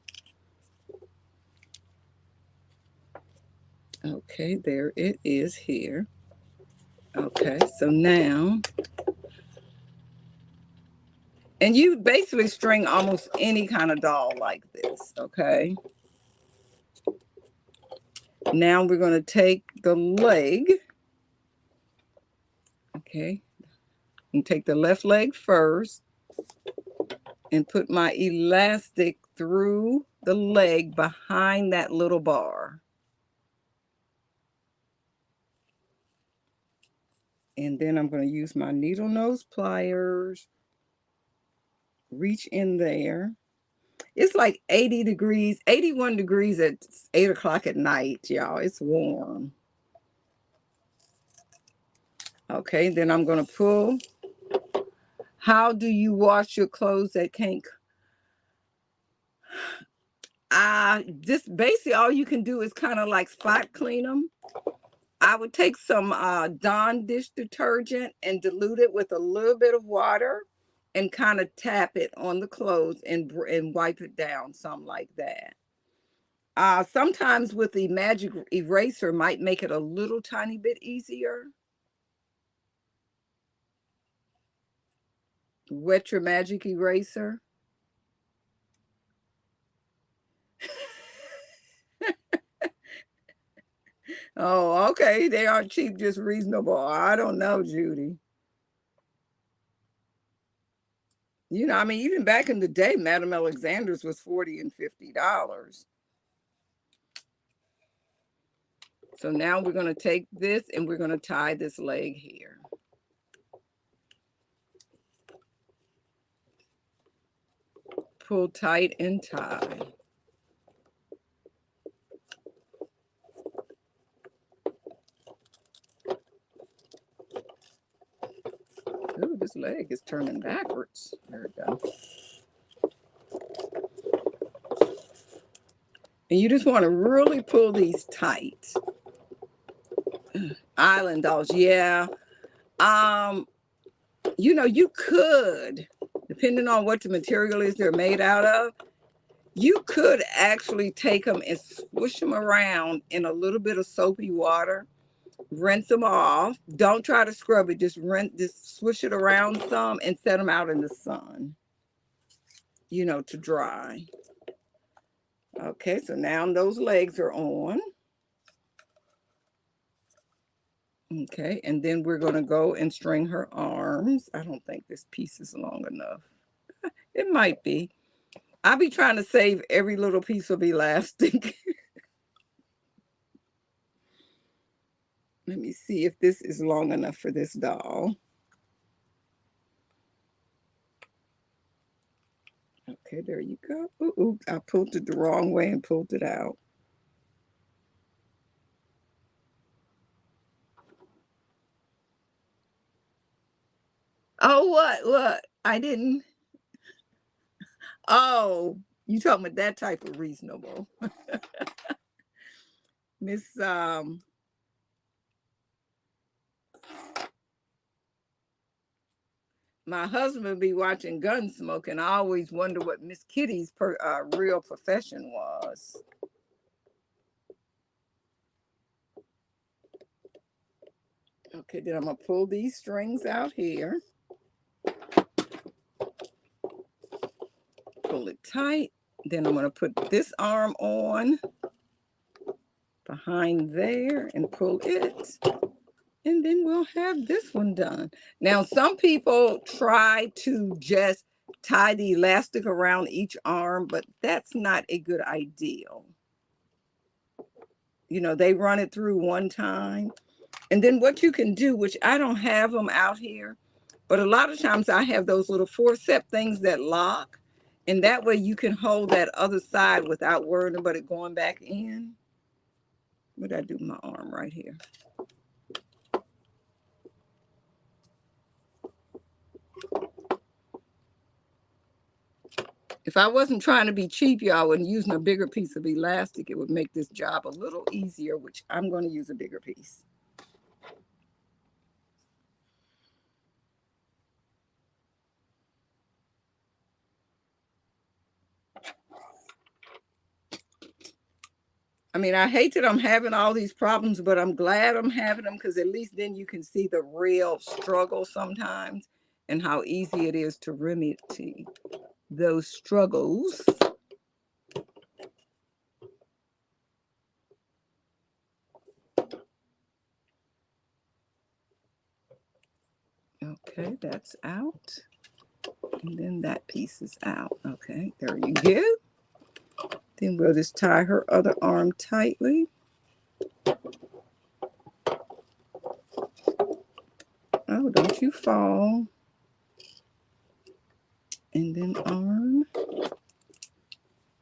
A: Okay, there it is here. Okay, so now And you basically string almost any kind of doll like this, okay? Now we're going to take the leg, okay, and take the left leg first and put my elastic through the leg behind that little bar. And then I'm going to use my needle nose pliers, reach in there. It's like 80 degrees, 81 degrees at 8 o'clock at night, y'all. It's warm. Okay, then I'm going to pull. How do you wash your clothes that can't? Just basically all you can do is kind of like spot clean them. I would take some Dawn dish detergent and dilute it with a little bit of water and kind of tap it on the clothes and wipe it down, something like that. Sometimes with the magic eraser might make it a little tiny bit easier. Wet your magic eraser. Oh, okay. They aren't cheap, just reasonable. I don't know, Judy. You know, I mean, even back in the day, Madame Alexander's was $40 and $50. So now we're going to take this and we're going to tie this leg here. Pull tight and tie. Ooh, this leg is turning backwards. There we go. And you just want to really pull these tight. Island dolls, yeah. You know, you could, depending on what the material is they're made out of, you could actually take them and swish them around in a little bit of soapy water, rinse them off. Don't try to scrub it, just swish it around some and set them out in the sun, you know, to dry. Okay, so now those legs are on. Okay, and then we're going to go and string her arms. I don't think this piece is long enough. It might be. I'll be trying to save every little piece of elastic. Let me see if this is long enough for this doll. Okay, there you go. Ooh, I pulled it the wrong way and pulled it out. Oh, what? I didn't. Oh, you talking about that type of reasonable. Miss, my husband be watching Gunsmoke, and I always wonder what Miss Kitty's real profession was. Okay, then I'm going to pull these strings out here. Pull it tight. Then I'm going to put this arm on behind there and pull it. And then we'll have this one done. Now, some people try to just tie the elastic around each arm, but that's not a good idea. You know, they run it through one time. And then what you can do, which I don't have them out here, but a lot of times I have those little forceps things that lock. And that way you can hold that other side without worrying about it going back in. What did I do with my arm right here? If I wasn't trying to be cheap, y'all, and using a bigger piece of elastic, it would make this job a little easier, which I'm going to use a bigger piece. I mean, I hate that I'm having all these problems, but I'm glad I'm having them because at least then you can see the real struggle sometimes. and how easy it is to remedy those struggles. Okay, that's out. And then that piece is out. Okay, there you go. Then we'll just tie her other arm tightly. Oh, don't you fall. And then arm.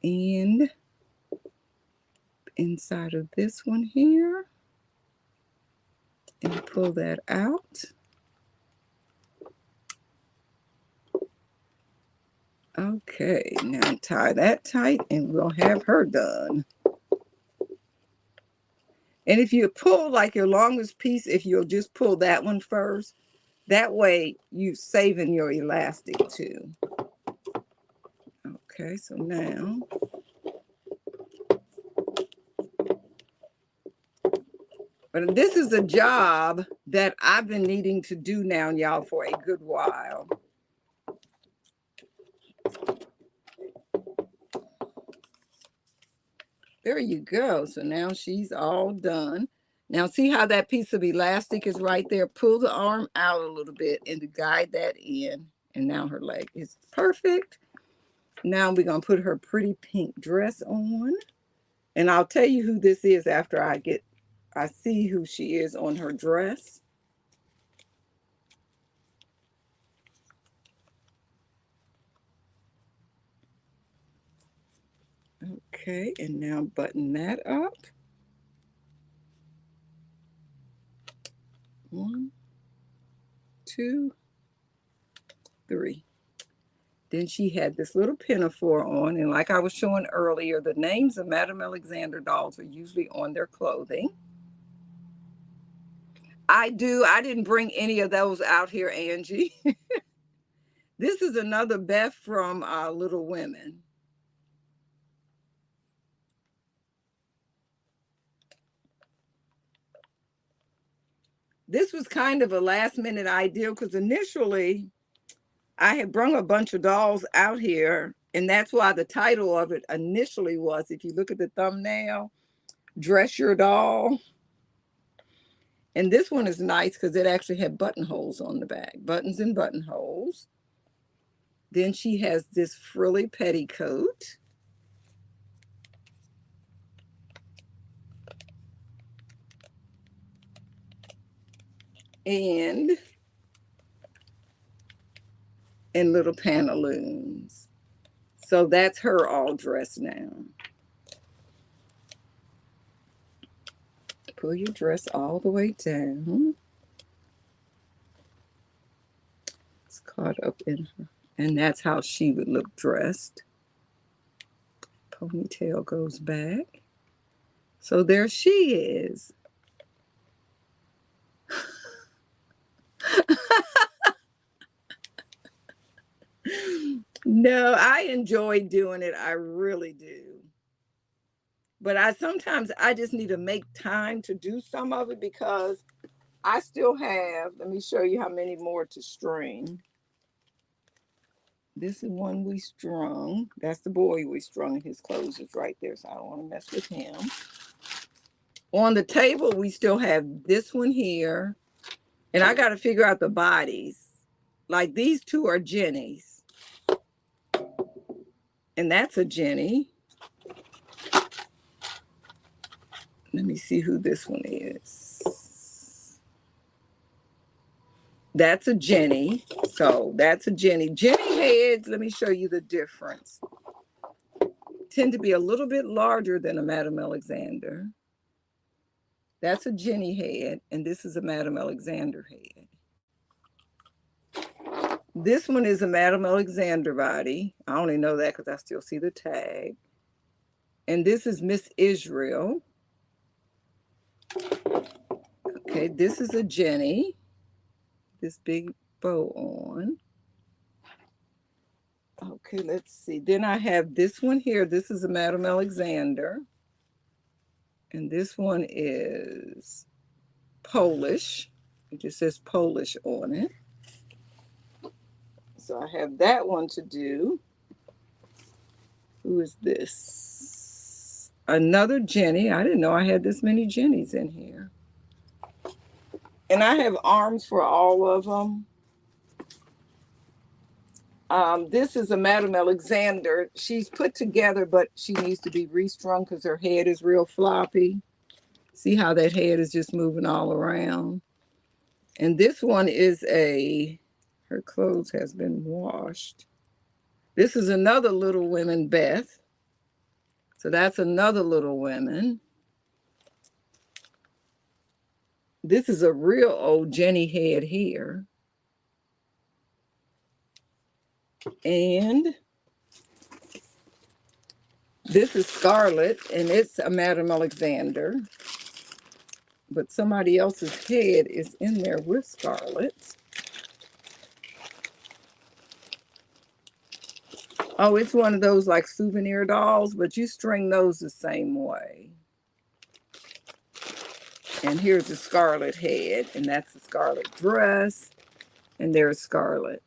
A: And inside of this one here. And pull that out. Okay, now tie that tight and we'll have her done. And if you pull like your longest piece, if you'll just pull that one first, that way you're saving your elastic too. Okay, so now, but this is a job that I've been needing to do now, y'all, for a good while. There you go. So now she's all done. Now see how that piece of elastic is right there? Pull the arm out a little bit and to guide that in. And now her leg is perfect. Now we're going to put her pretty pink dress on. And I'll tell you who this is after I see who she is on her dress. Okay, and now button that up. 1, 2, 3. Then she had this little pinafore on, and like I was showing earlier, the names of Madame Alexander dolls are usually on their clothing. I didn't bring any of those out here, Angie. This is another Beth from Little Women. This was kind of a last minute idea because initially I had brung a bunch of dolls out here, and that's why the title of it initially was, if you look at the thumbnail, Dress Your Doll. And this one is nice because it actually had buttonholes on the back, buttons and buttonholes. Then she has this frilly petticoat. And little pantaloons. So that's her all dressed now. Pull your dress all the way down. It's caught up in her. And that's how she would look dressed. Ponytail goes back. So there she is. No, I enjoy doing it. I really do. But sometimes I just need to make time to do some of it because I still have, let me show you how many more to string. This is one we strung. That's the boy we strung. His clothes is right there, so I don't want to mess with him. On the table, we still have this one here. And I got to figure out the bodies. Like these two are Jenny's. And that's a Jenny. Let me see who this one is. That's a Jenny. So that's a Jenny. Jenny heads, let me show you the difference. Tend to be a little bit larger than a Madame Alexander. That's a Jenny head, and this is a Madame Alexander head. This one is a Madame Alexander body. I only know that because I still see the tag. And this is Miss Israel. Okay, this is a Jenny. This big bow on. Okay, let's see. Then I have this one here. This is a Madame Alexander. And this one is Polish. It just says Polish on it. So I have that one to do. Who is this? Another Jenny. I didn't know I had this many Jennies in here. And I have arms for all of them. This is a Madame Alexander. She's put together, but she needs to be restrung because her head is real floppy. See how that head is just moving all around? And this one is her clothes has been washed. This is another Little Women, Beth. So that's another Little Women. This is a real old Jenny head here. And this is Scarlet, and it's a Madame Alexander. But somebody else's head is in there with Scarlet. Oh, it's one of those like souvenir dolls, but you string those the same way. And here's the Scarlet head, and that's the Scarlet dress, and there's Scarlet.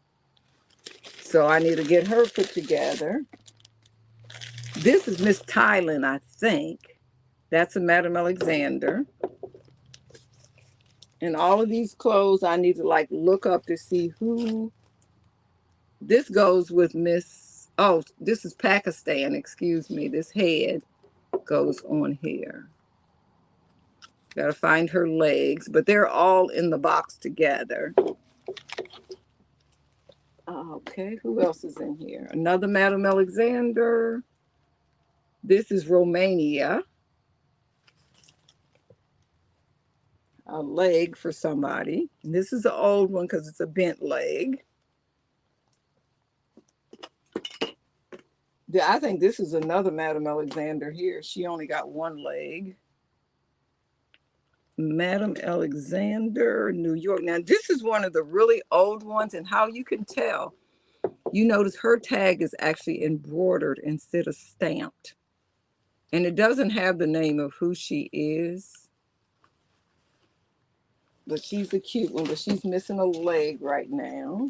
A: So I need to get her put together. This is Miss Thailand, I think. That's a Madame Alexander. And all of these clothes, I need to like look up to see who. This goes with Miss, oh, this is Pakistan, excuse me. This head goes on here. Got to find her legs, but they're all in the box together. Okay, who else is in here? Another Madame Alexander. This is Romania. A leg for somebody. And this is an old one because it's a bent leg. I think this is another Madame Alexander here. She only got one leg. Madame Alexander, New York. Now, this is one of the really old ones, and how you can tell, you notice her tag is actually embroidered instead of stamped. And it doesn't have the name of who she is. But she's a cute one, but she's missing a leg right now.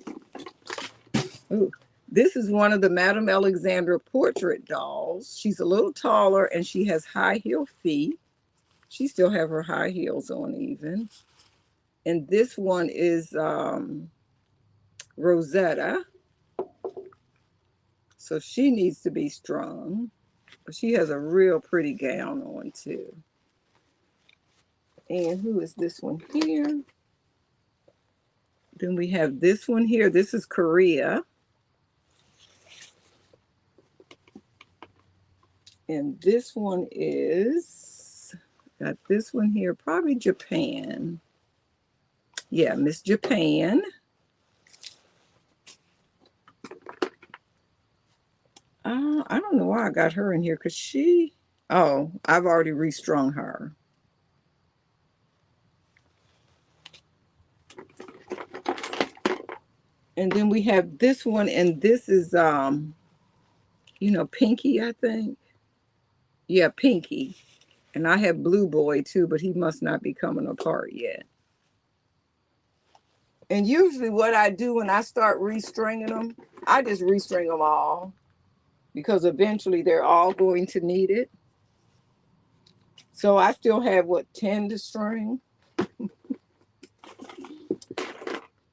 A: Ooh. This is one of the Madame Alexander portrait dolls. She's a little taller, and she has high heel feet. She still have her high heels on even. And this one is Rosetta. So she needs to be strung. But she has a real pretty gown on too. And who is this one here? Then we have this one here. This is Korea. And this one is, got this one here, probably Japan. Yeah, Miss Japan. I don't know why I got her in here because I've already restrung her. And then we have this one, and this is, Pinky, I think. Yeah, Pinky. And I have Blue Boy too, but he must not be coming apart yet. And usually what I do when I start restringing them, I just restring them all because eventually they're all going to need it. So I still have, 10 to string?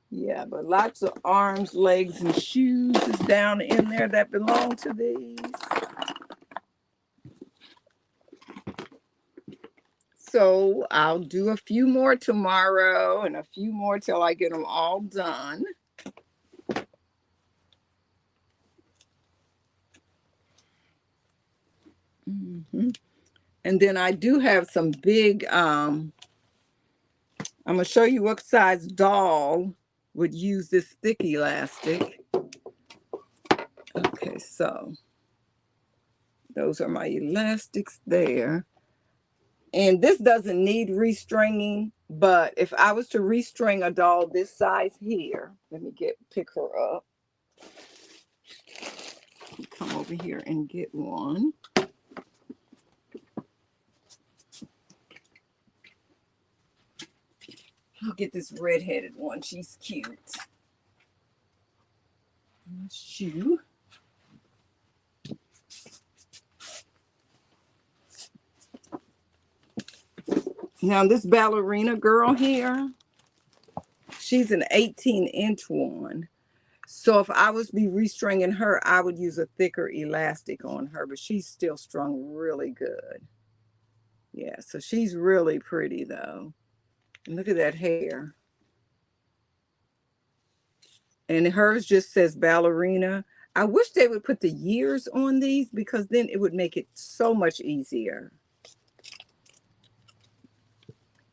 A: Yeah, but lots of arms, legs, and shoes is down in there that belong to these. So I'll do a few more tomorrow and a few more till I get them all done. And then I do have some big, I'm going to show you what size doll would use this thick elastic. Okay, so those are my elastics there. And this doesn't need restringing, but if I was to restring a doll this size here, let me pick her up. Come over here and get one. I'll get this redheaded one. She's cute. shoe. Now this ballerina girl here, she's an 18-inch one. So if I was be restringing her, I would use a thicker elastic on her, but she's still strung really good. Yeah, so she's really pretty though. And look at that hair. And hers just says ballerina. I wish they would put the years on these because then it would make it so much easier.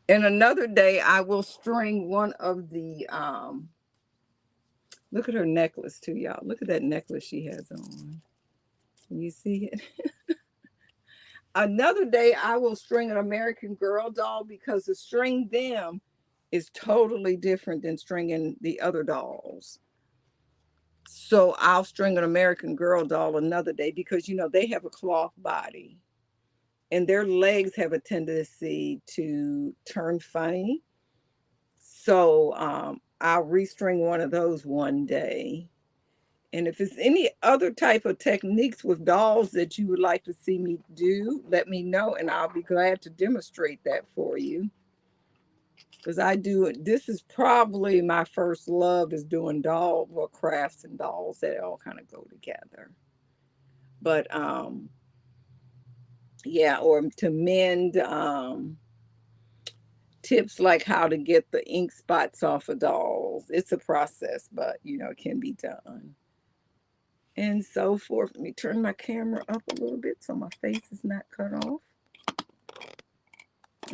A: And another day I will string one of the look at her necklace too, y'all. Look at that necklace she has on. Can you see it? Another day I will string an American Girl doll because to string them is totally different than stringing the other dolls. So I'll string an American Girl doll another day because, you know, they have a cloth body and their legs have a tendency to turn funny. So I'll restring one of those one day. And if it's any other type of techniques with dolls that you would like to see me do, let me know and I'll be glad to demonstrate that for you. Because I do, this is probably my first love is doing doll, well, crafts and dolls that all kind of go together. But yeah, or to mend tips like how to get the ink spots off of dolls. It's a process, but you know, it can be done. And so forth. Let me turn my camera up a little bit so my face is not cut off.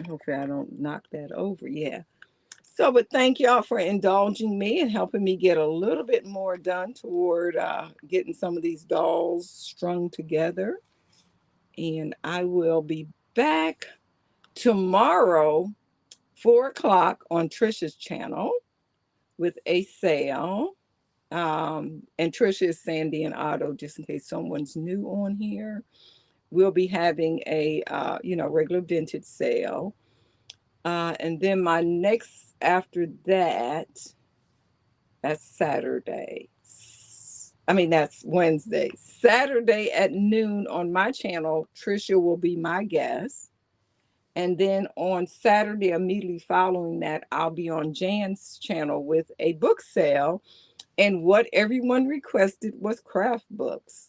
A: Hopefully I don't knock that over. Yeah. So, but thank y'all for indulging me and helping me get a little bit more done toward getting some of these dolls strung together. And I will be back tomorrow, 4 o'clock on Trisha's channel with a sale. And Trisha is Sandy and Otto, just in case someone's new on here. We'll be having a, regular vintage sale. And then my next after that, that's Saturday. That's Wednesday. Saturday at noon on my channel, Trisha will be my guest. And then on Saturday, immediately following that, I'll be on Jan's channel with a book sale. And what everyone requested was craft books.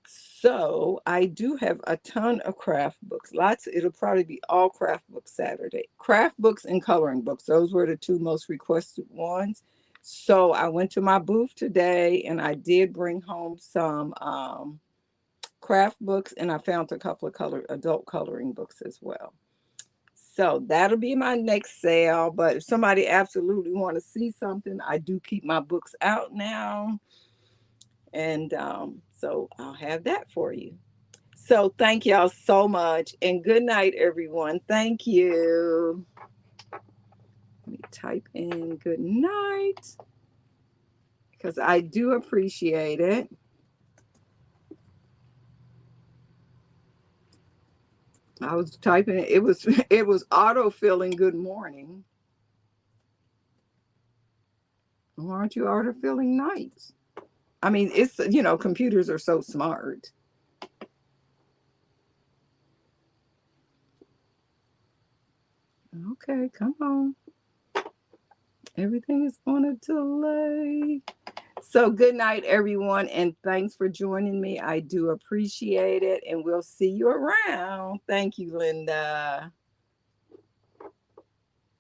A: So I do have a ton of craft books. It'll probably be all craft books Saturday. Craft books and coloring books. Those were the two most requested ones. So I went to my booth today and I did bring home some craft books and I found a couple of adult coloring books as well. So that'll be my next sale. But if somebody absolutely want to see something, I do keep my books out now. And so I'll have that for you. So thank y'all so much. And good night, everyone. Thank you. Let me type in good night because I do appreciate it. I was typing it. It was auto-filling good morning. Why aren't you auto-filling nights? It's, computers are so smart. Okay, come on. Everything is on a delay. So good night, everyone, and thanks for joining me. I do appreciate it, and we'll see you around. Thank you, Linda.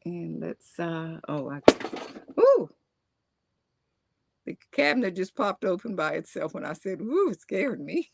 A: And let's, ooh, the cabinet just popped open by itself when I said, ooh, it scared me.